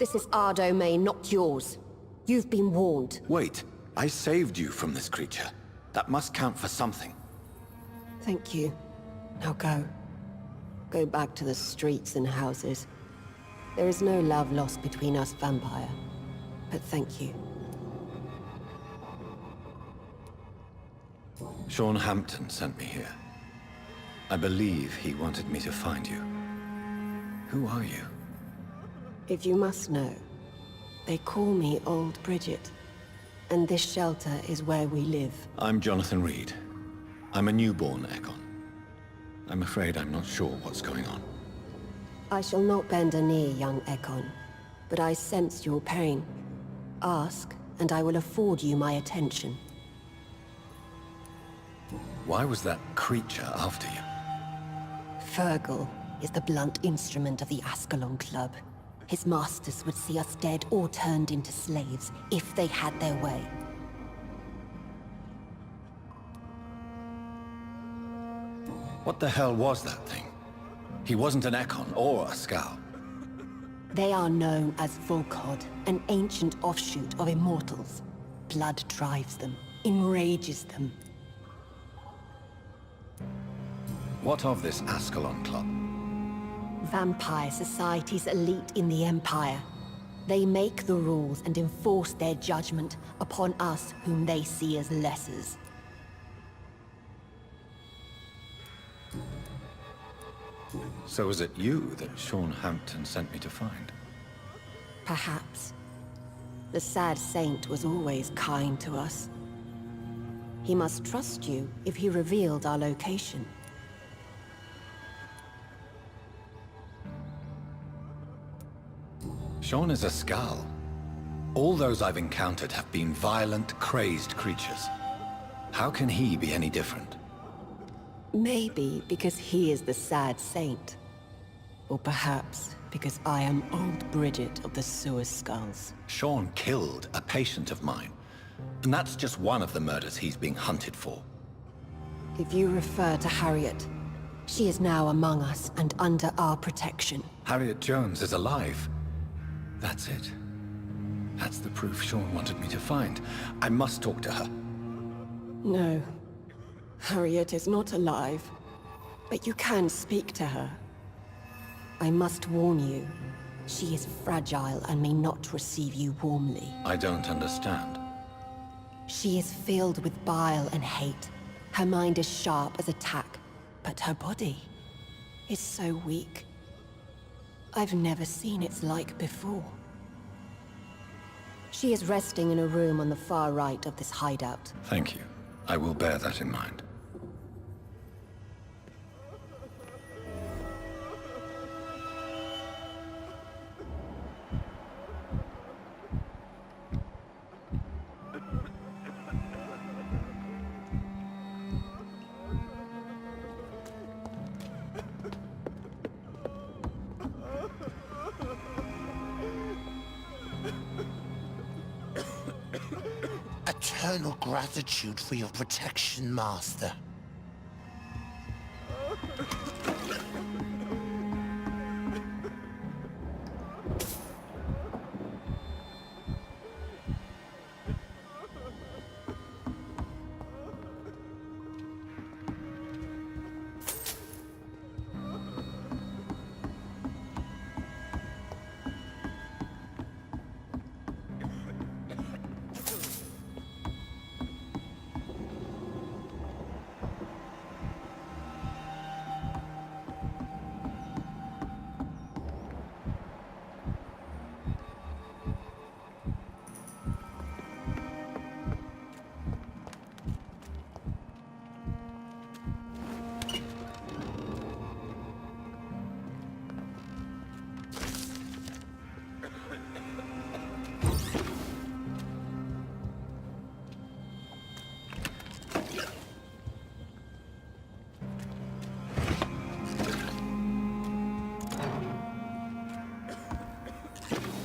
This is our domain, not yours. You've been warned. Wait, I saved you from this creature. That must count for something. Thank you. Now go. Go back to the streets and houses. There is no love lost between us, Vampyr. But thank you. Sean Hampton sent me here. I believe he wanted me to find you. Who are you? If you must know, they call me Old Bridget. And this shelter is where we live. I'm Jonathan Reid. I'm a newborn Ekon. I'm afraid I'm not sure what's going on. I shall not bend a knee, young Ekon. But I sense your pain. Ask, and I will afford you my attention. Why was that creature after you? Fergal is the blunt instrument of the Ascalon Club. His masters would see us dead or turned into slaves, if they had their way. What the hell was that thing? He wasn't an Ekon or a Scowl. They are known as Volkod, an ancient offshoot of immortals. Blood drives them, enrages them. What of this Ascalon Club? Vampire society's elite in the Empire. They make the rules and enforce their judgment upon us whom they see as lessers. So is it you that Sean Hampton sent me to find? Perhaps. The sad saint was always kind to us. He must trust you if he revealed our location. Sean is a Scowl. All those I've encountered have been violent, crazed creatures. How can he be any different? Maybe because he is the sad saint. Or perhaps because I am Old Bridget of the Sewer Skulls. Sean killed a patient of mine. And that's just one of the murders he's being hunted for. If you refer to Harriet, she is now among us and under our protection. Harriet Jones is alive. That's it. That's the proof Sean wanted me to find. I must talk to her. No. Harriet is not alive. But you can speak to her. I must warn you. She is fragile and may not receive you warmly. I don't understand. She is filled with bile and hate. Her mind is sharp as a tack, but her body is so weak. I've never seen its like before. She is resting in a room on the far right of this hideout. Thank you. I will bear that in mind. Eternal gratitude for your protection, Master.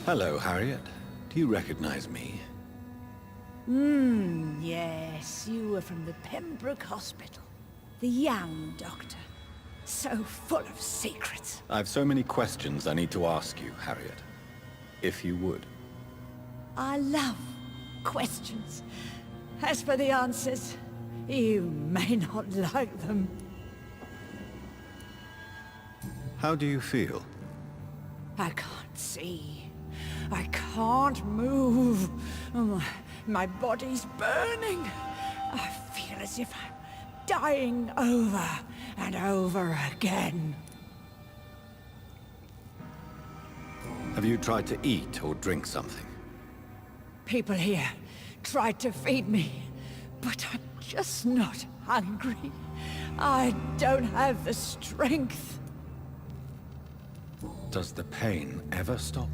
Hello, Harriet. Do you recognize me? Yes, you were from the Pembroke Hospital. The young doctor. So full of secrets. I've so many questions I need to ask you, Harriet. if you would. I love questions. As for the answers, you may not like them. How do you feel? I can't see. I can't move. My body's burning. I feel as if I'm dying over and over again. Have you tried to eat or drink something? People here tried to feed me, but I'm just not hungry. I don't have the strength. Does the pain ever stop?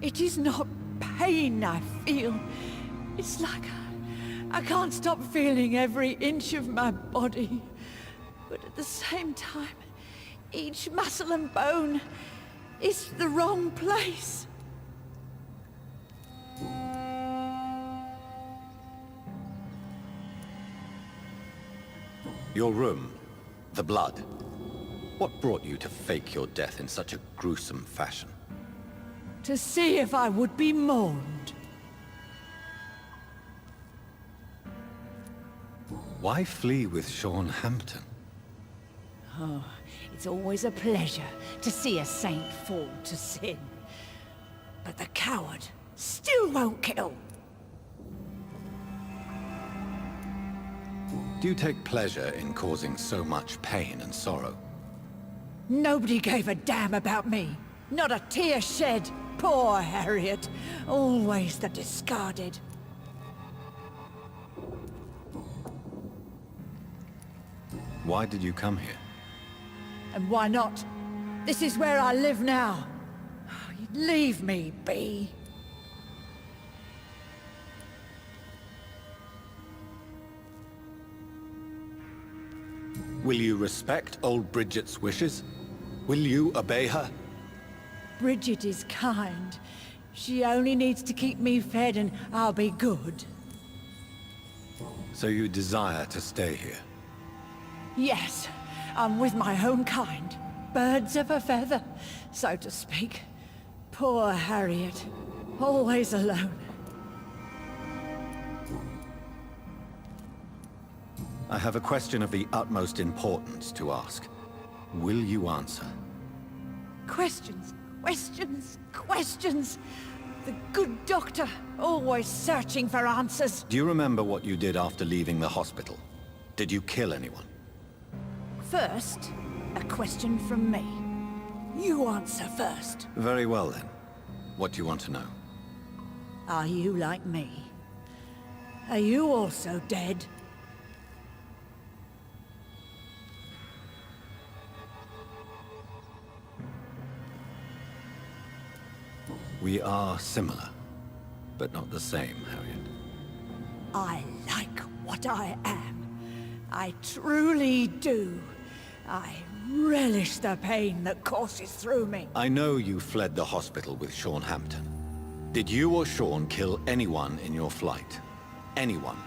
It is not pain I feel. It's like I can't stop feeling every inch of my body. But at the same time, each muscle and bone is the wrong place. Your room, the blood. What brought you to fake your death in such a gruesome fashion? To see if I would be mourned. Why flee with Sean Hampton? Oh, it's always a pleasure to see a saint fall to sin. But the coward still won't kill. Do you take pleasure in causing so much pain and sorrow? Nobody gave a damn about me. Not a tear shed. Poor Harriet. Always the discarded. Why did you come here? And why not? This is where I live now. Leave me be. Will you respect old Bridget's wishes? Will you obey her? Bridget is kind. She only needs to keep me fed and I'll be good. So you desire to stay here? Yes, I'm with my own kind. Birds of a feather, so to speak. Poor Harriet. Always alone. I have a question of the utmost importance to ask. Will you answer? Questions, questions, questions. The good doctor, always searching for answers. Do you remember what you did after leaving the hospital? Did you kill anyone? First, a question from me. You answer first. Very well then. What do you want to know? Are you like me? Are you also dead? We are similar, but not the same, Harriet. I like what I am. I truly do. I relish the pain that courses through me. I know you fled the hospital with Sean Hampton. Did you or Sean kill anyone in your flight? Anyone?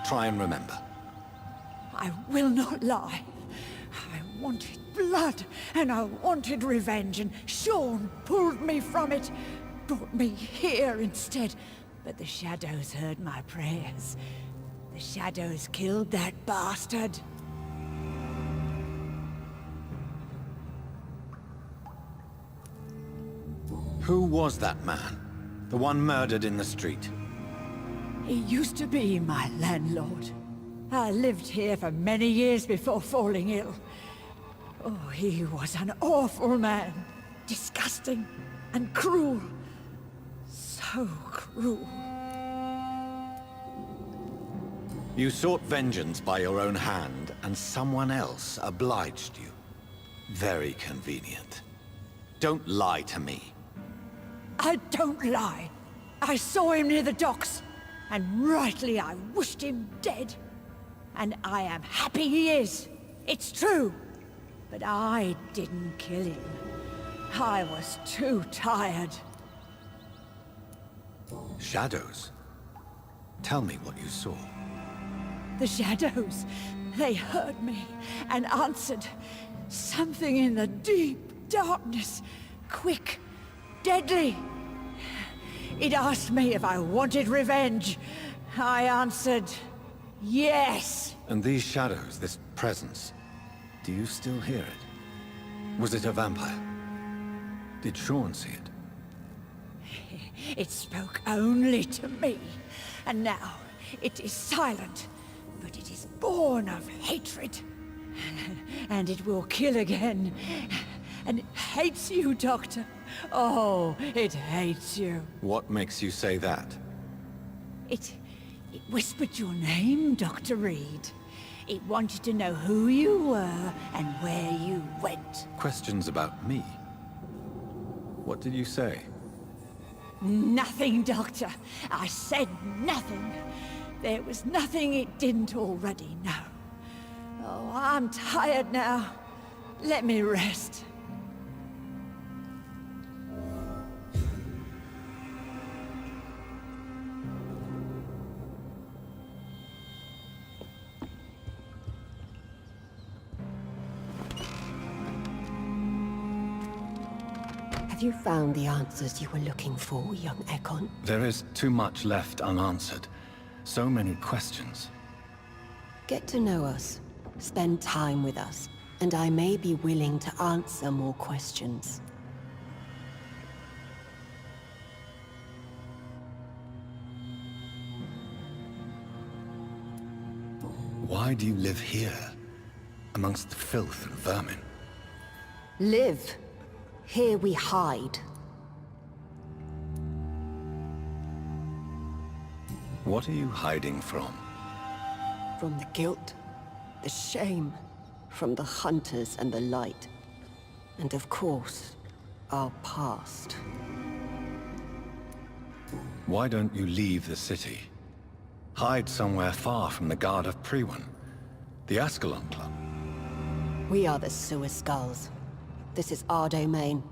Try and remember. I will not lie. I wanted blood, and I wanted revenge, and Sean pulled me from it. Brought me here instead. But the shadows heard my prayers. The shadows killed that bastard. Who was that man? The one murdered in the street? He used to be my landlord. I lived here for many years before falling ill. Oh, he was an awful man. Disgusting and cruel. So cruel. You sought vengeance by your own hand, and someone else obliged you. Very convenient. Don't lie to me. I don't lie. I saw him near the docks, and rightly I wished him dead. And I am happy he is. It's true. But I didn't kill him. I was too tired. Shadows? Tell me what you saw. The shadows, they heard me and answered. Something in the deep darkness. Quick, deadly, It asked me if I wanted revenge. I answered, yes. And these shadows, this presence, do you still hear it? Was it a vampire? Did Sean see it? It spoke only to me, and now it is silent, but it is born of hatred. And it will kill again. And it hates you, Doctor. Oh, it hates you. What makes you say that? It whispered your name, Dr. Reid. It wanted to know who you were and where you went. Questions about me? What did you say? Nothing, Doctor. I said nothing. There was nothing it didn't already know. Oh, I'm tired now. Let me rest. Have you found the answers you were looking for, young Ekon? There is too much left unanswered. So many questions. Get to know us. Spend time with us. And I may be willing to answer more questions. Why do you live here, amongst the filth and vermin? Live. Here we hide. What are you hiding from? From the guilt, the shame, from the hunters and the light. And of course, our past. Why don't you leave the city? Hide somewhere far from the Guard of Priwen, the Ascalon Club. We are the Sewer Skulls. This is our domain.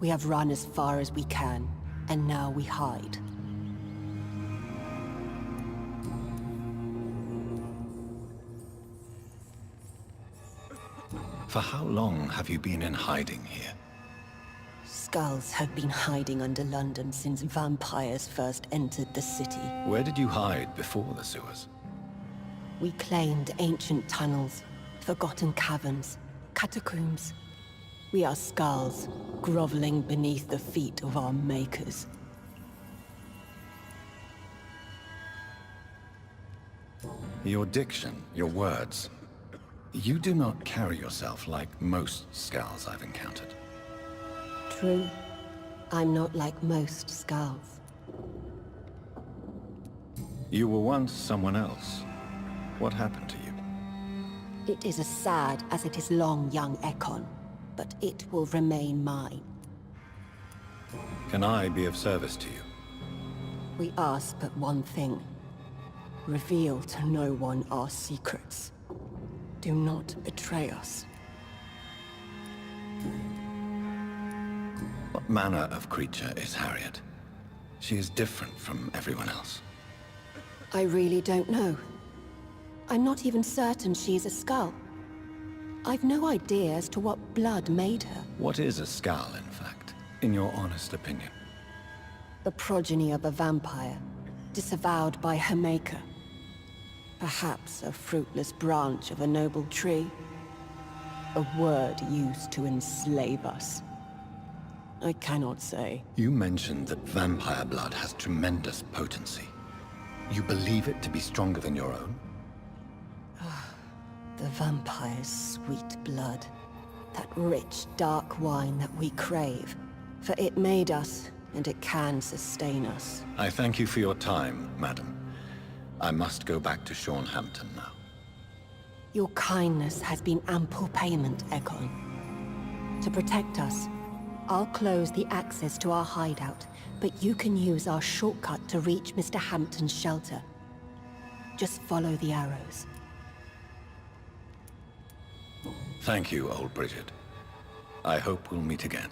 We have run as far as we can, and now we hide. For how long have you been in hiding here? Skulls have been hiding under London since vampires first entered the city. Where did you hide before the sewers? We claimed ancient tunnels, forgotten caverns, catacombs. We are skulls, groveling beneath the feet of our makers. Your diction, your words. You do not carry yourself like most skulls I've encountered. True. I'm not like most skulls. You were once someone else. What happened to you? It is as sad as it is long, young Ekon, but it will remain mine. Can I be of service to you? We ask but one thing. Reveal to no one our secrets. Do not betray us. What manner of creature is Harriet? She is different from everyone else. I really don't know. I'm not even certain she's a skull. I've no idea as to what blood made her. What is a skull, in fact, in your honest opinion? The progeny of a vampire, disavowed by her maker. Perhaps a fruitless branch of a noble tree. A word used to enslave us. I cannot say. You mentioned that vampire blood has tremendous potency. You believe it to be stronger than your own? The vampire's sweet blood. That rich, dark wine that we crave. For it made us, and it can sustain us. I thank you for your time, madam. I must go back to Hampton now. Your kindness has been ample payment, Ekon. To protect us, I'll close the access to our hideout, but you can use our shortcut to reach Mr. Hampton's shelter. Just follow the arrows. Thank you, old Bridget. I hope we'll meet again.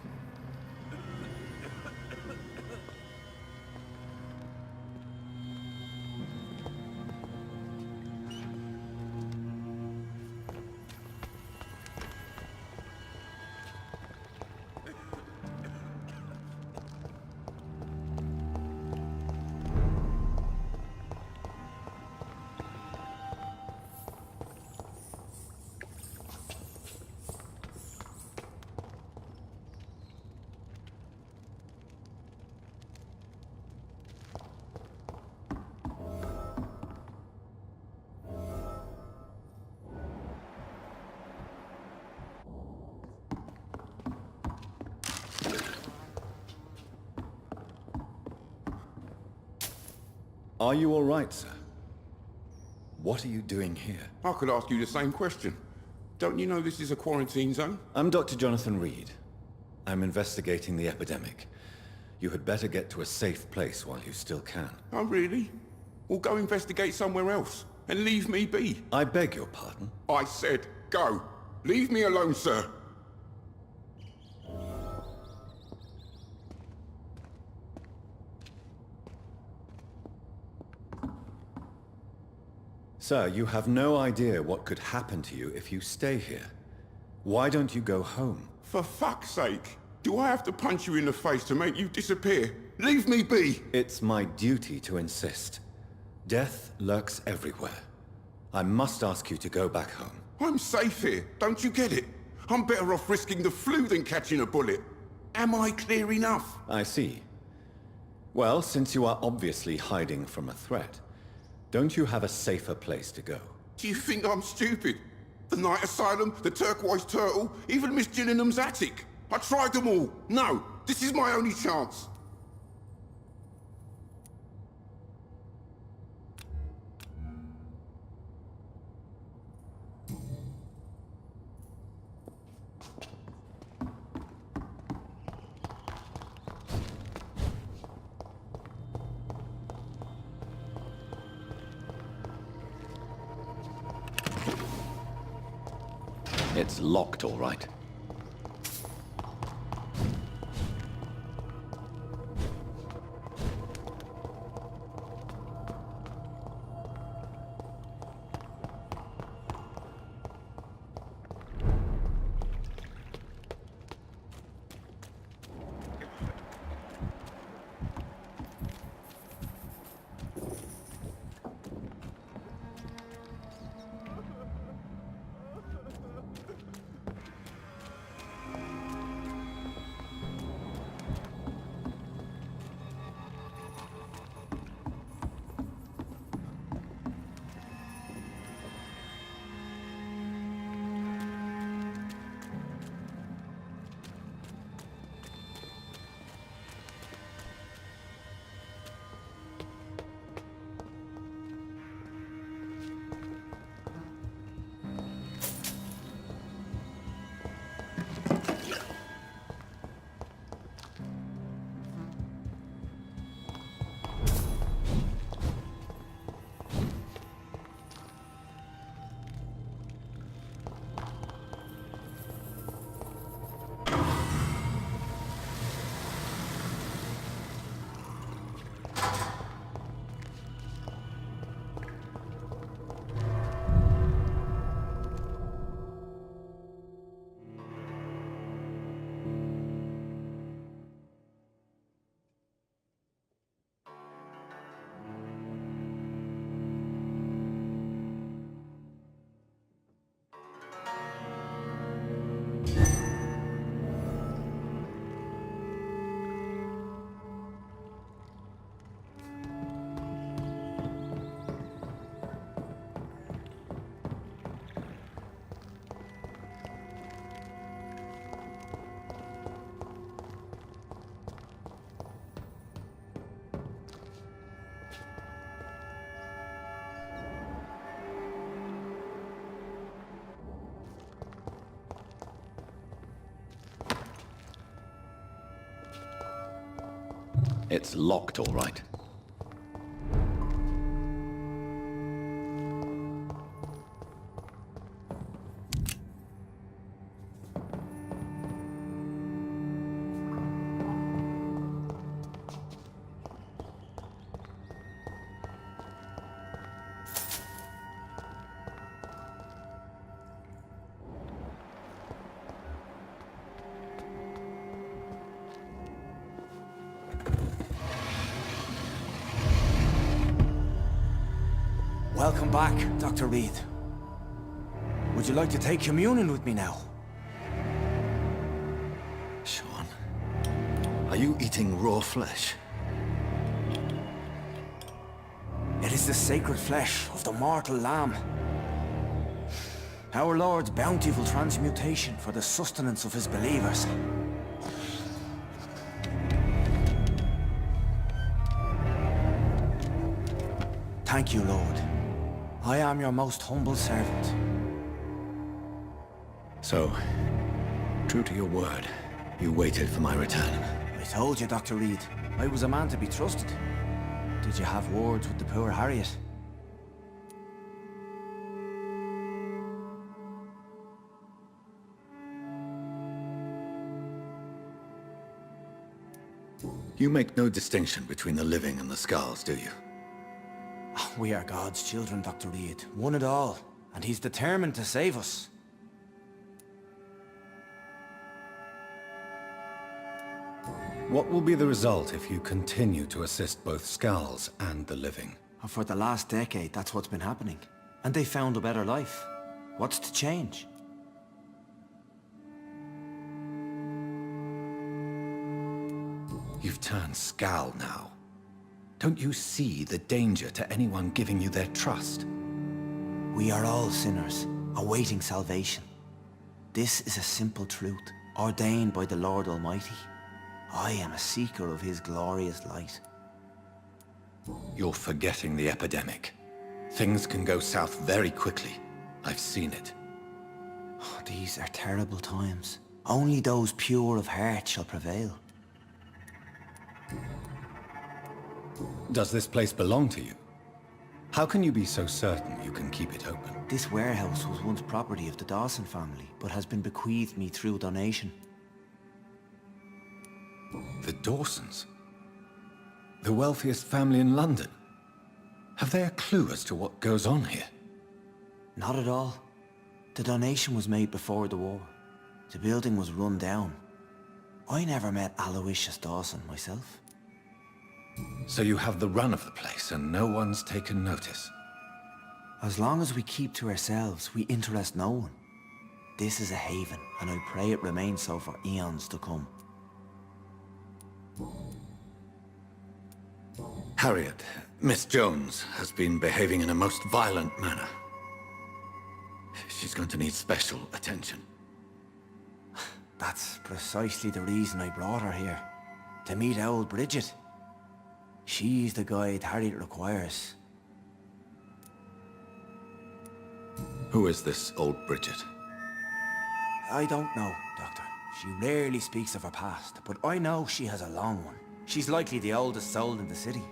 Are you all right, sir? What are you doing here? I could ask you the same question. Don't you know this is a quarantine zone? I'm Dr. Jonathan Reid. I'm investigating the epidemic. You had better get to a safe place while you still can. Oh, really? Well, go investigate somewhere else, and leave me be. I beg your pardon? I said, go. Leave me alone, sir. Sir, you have no idea what could happen to you if you stay here. Why don't you go home? For fuck's sake. Do I have to punch you in the face to make you disappear? Leave me be! It's my duty to insist. Death lurks everywhere. I must ask you to go back home. I'm safe here, don't you get it? I'm better off risking the flu than catching a bullet. Am I clear enough? I see. Well, since you are obviously hiding from a threat, don't you have a safer place to go? Do you think I'm stupid? The Night Asylum, the Turquoise Turtle, even Miss Gillingham's attic. I tried them all. No, this is my only chance. It's locked, all right. It's locked, all right. Welcome back, Dr. Reid. Would you like to take communion with me now? Sean, are you eating raw flesh? It is the sacred flesh of the mortal lamb. Our Lord's bountiful transmutation for the sustenance of his believers. Thank you, Lord. I am your most humble servant. So, true to your word, you waited for my return. I told you, Dr. Reid, I was a man to be trusted. Did you have words with the poor Harriet? You make no distinction between the living and the skulls, do you? We are God's children, Dr. Reid. One and all. And he's determined to save us. What will be the result if you continue to assist both skulls and the living? And for the last decade, that's what's been happening. And they found a better life. What's to change? You've turned Skal now. Don't you see the danger to anyone giving you their trust? We are all sinners, awaiting salvation. This is a simple truth, ordained by the Lord Almighty. I am a seeker of his glorious light. You're forgetting the epidemic. Things can go south very quickly. I've seen it. Oh, these are terrible times. Only those pure of heart shall prevail. Does this place belong to you? How can you be so certain you can keep it open? This warehouse was once property of the Dawson family, but has been bequeathed me through donation. The Dawsons? The wealthiest family in London? Have they a clue as to what goes on here? Not at all. The donation was made before the war. The building was run down. I never met Aloysius Dawson myself. So you have the run of the place and no one's taken notice? As long as we keep to ourselves, we interest no one. This is a haven, and I pray it remains so for eons to come. Harriet, Miss Jones, has been behaving in a most violent manner. She's going to need special attention. That's precisely the reason I brought her here. To meet old Bridget. She's the guide Harriet requires. Who is this old Bridget? I don't know, Doctor. She rarely speaks of her past, but I know she has a long one. She's likely the oldest soul in the city.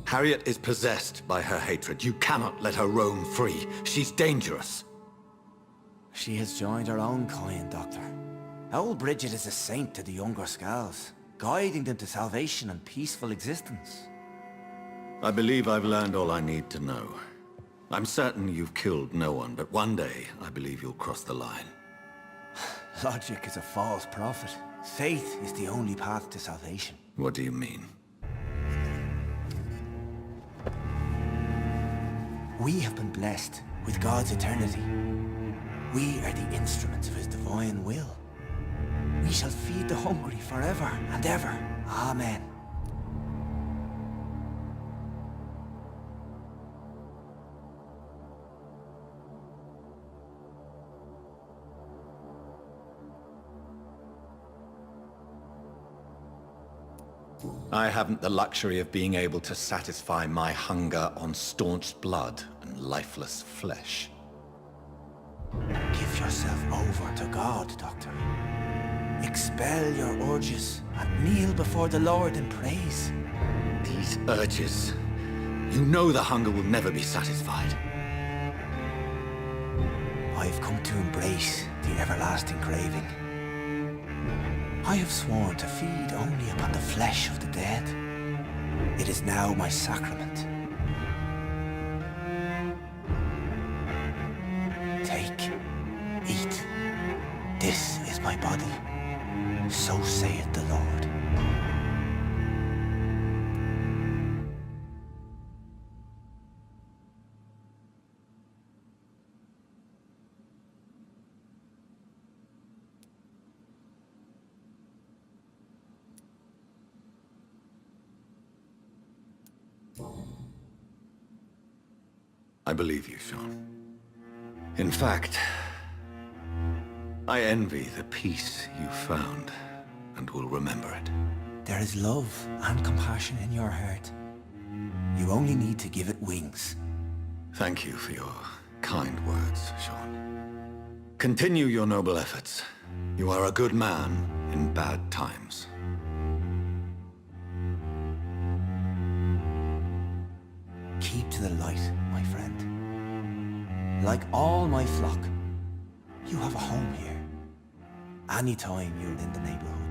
Harriet is possessed by her hatred. You cannot let her roam free. She's dangerous. She has joined her own kind, Doctor. Old Bridget is a saint to the younger Skals, guiding them to salvation and peaceful existence. I believe I've learned all I need to know. I'm certain you've killed no one, but one day I believe you'll cross the line. Logic is a false prophet. Faith is the only path to salvation. What do you mean? We have been blessed with God's eternity. We are the instruments of his divine will. We shall feed the hungry forever and ever. Amen. I haven't the luxury of being able to satisfy my hunger on staunched blood and lifeless flesh. Give yourself over to God, Doctor. Expel your urges and kneel before the Lord in praise. These urges. You know the hunger will never be satisfied. I've come to embrace the everlasting craving. I have sworn to feed only upon the flesh of the dead. It is now my sacrament. Take, eat. This is my body. So saith the Lord. I believe you, Sean. In fact, I envy the peace you found, and will remember it. There is love and compassion in your heart. You only need to give it wings. Thank you for your kind words, Sean. Continue your noble efforts. You are a good man in bad times. Keep to the light, my friend. Like all my flock, you have a home here. Anytime you're in the neighborhood.